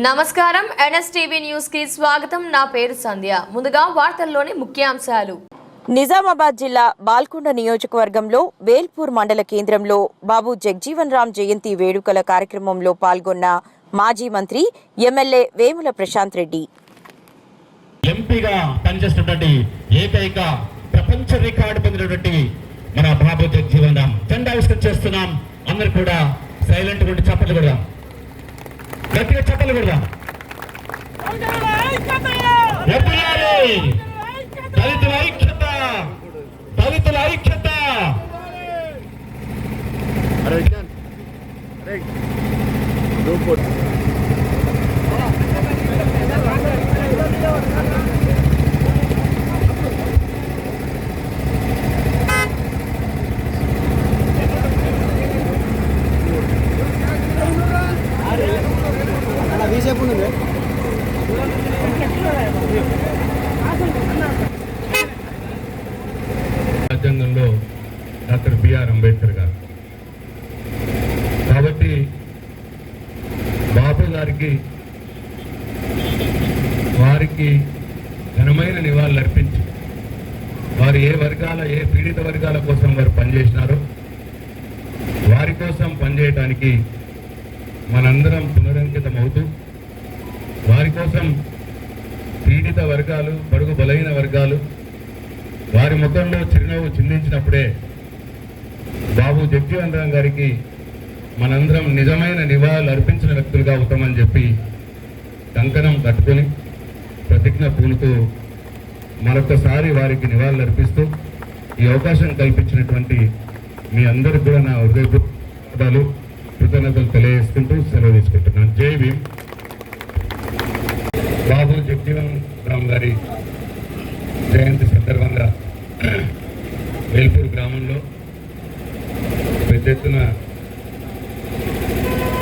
నమస్కారం NSTV news కి స్వాగతం. నా పేరు సంధ్య. ముందుగా వార్తల్లోని ముఖ్యాంశాలు. నిజామాబాద్ జిల్లా బాల్కొండ నియోజకవర్గంలో వేల్పూర్ మండల కేంద్రంలో బాబు జగ్జీవన్ రామ్ జయంతి వేడుకల కార్యక్రమంలో పాల్గొన్న మాజీ మంత్రి ఎమ్మెల్యే వేముల ప్రశాంత్ రెడ్డి. ఎంపీగా పనిచేస్తున్నటువంటి ఏకైక ప్రపంచ రికార్డు పొందినటువంటి మన బాబు జగ్జీవన్ రామ్ జెండా ఆవిష్కరణ చేస్తున్నాం. అందరూ కూడా సైలెంట్ గా ఉండి చప్పట్లు కొడదాం, గట్టిగా చప్పట్లు కొడదాం. దళితుల ఐక్యత, దళితుల ఐక్యత. రాజ్యాంగంలో డాక్టర్ బిఆర్ అంబేద్కర్ గారు కాబట్టి బాబు గారికి వారికి ఘనమైన నివాళులు అర్పించి వారు ఏ పీడిత వర్గాల కోసం వారు పనిచేసినారో వారి కోసం పనిచేయటానికి మనందరం పునరంకితం అవుతూ వారి కోసం పీడిత వర్గాలు, బడుగు బలైన వర్గాలు వారి ముఖంలో చిరునవ్వు చిందించినప్పుడే బాబు జగ్జీవన్ రామ్ గారికి మనందరం నిజమైన నివాళులు అర్పించిన వ్యక్తులుగా అవుతామని చెప్పి కంకణం కట్టుకొని ప్రతిజ్ఞ పూనుతూ మరొకసారి వారికి నివాళులు అర్పిస్తూ ఈ అవకాశం కల్పించినటువంటి మీ అందరికి కూడా నా హృదయపూర్వకాలు కృతజ్ఞతలు తెలియజేసుకుంటూ సెలవు తీసుకుంటున్నాను. జై భీమ్. బాబు జగ్జీవన్ రామ్ గారి జయంతి సందర్భంగా వేల్పూర్ గ్రామంలో పెద్ద ఎత్తున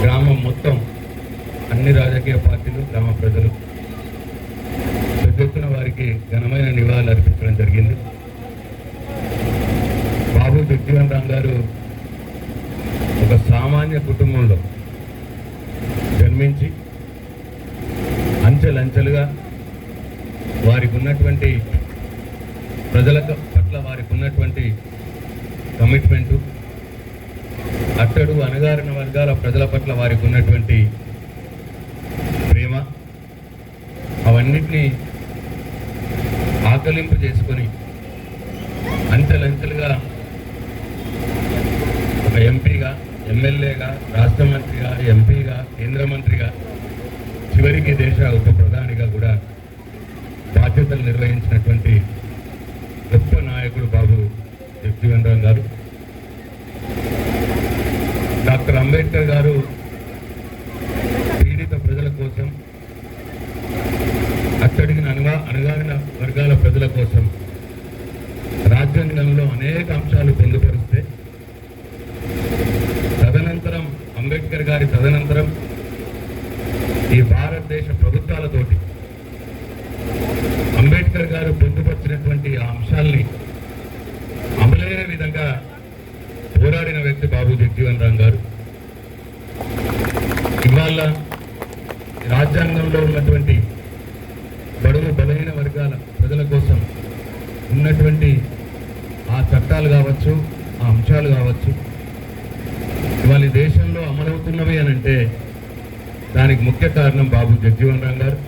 గ్రామం మొత్తం అన్ని రాజకీయ పార్టీలు, గ్రామ ప్రజలు పెద్ద ఎత్తున వారికి ఘనమైన నివాళులు అర్పించడం జరిగింది. బాబు జగ్జీవన్ రామ్ గారు ఒక సామాన్య కుటుంబంలో జన్మించి అంచెలంచెలుగా వారికి ఉన్నటువంటి ప్రజల పట్ల వారికి ఉన్నటువంటి కమిట్మెంటు, అట్టడు అణగారిన వర్గాల ప్రజల పట్ల వారికి ఉన్నటువంటి ప్రేమ, అవన్నిటినీ ఆకలింపు చేసుకొని అంచెలంచెలుగా ఒక ఎంపీగా, ఎమ్మెల్యేగా, రాష్ట్ర మంత్రిగా, ఎంపీగా, కేంద్ర మంత్రిగా, చివరికి దేశ ఉప ప్రధానిగా కూడా బాధ్యతలు నిర్వహించినటువంటి గొప్ప నాయకుడు బాబు జగ్జీవన్ రామ్ గారు. డాక్టర్ అంబేద్కర్ గారు పీడిత ప్రజల కోసం, అట్టడిగిన అణగారిన వర్గాల ప్రజల కోసం రాజ్యాంగంలో అనేక అంశాలు పొందుపరిస్తే తదనంతరం అంబేద్కర్ గారి తదనంతరం ఈ భారతదేశ ప్రభుత్వాలతోటి అంబేద్కర్ గారు పొందుపరిచినటువంటి ఆ అంశాలని అమలయ్యే విధంగా పోరాడిన వ్యక్తి బాబు జగ్జీవన్ రామ్ గారు. ఇవాళ రాజ్యాంగంలో ఉన్నటువంటి బడుగు బలహీన వర్గాల ప్రజల కోసం ఉన్నటువంటి ఆ చట్టాలు కావచ్చు, ఆ అంశాలు కావచ్చు, ఇవాళ దేశంలో అమలవుతున్నవి అని అంటే దానికి ముఖ్య కారణం బాబు జగ్జీవన్ రామ్ గారు.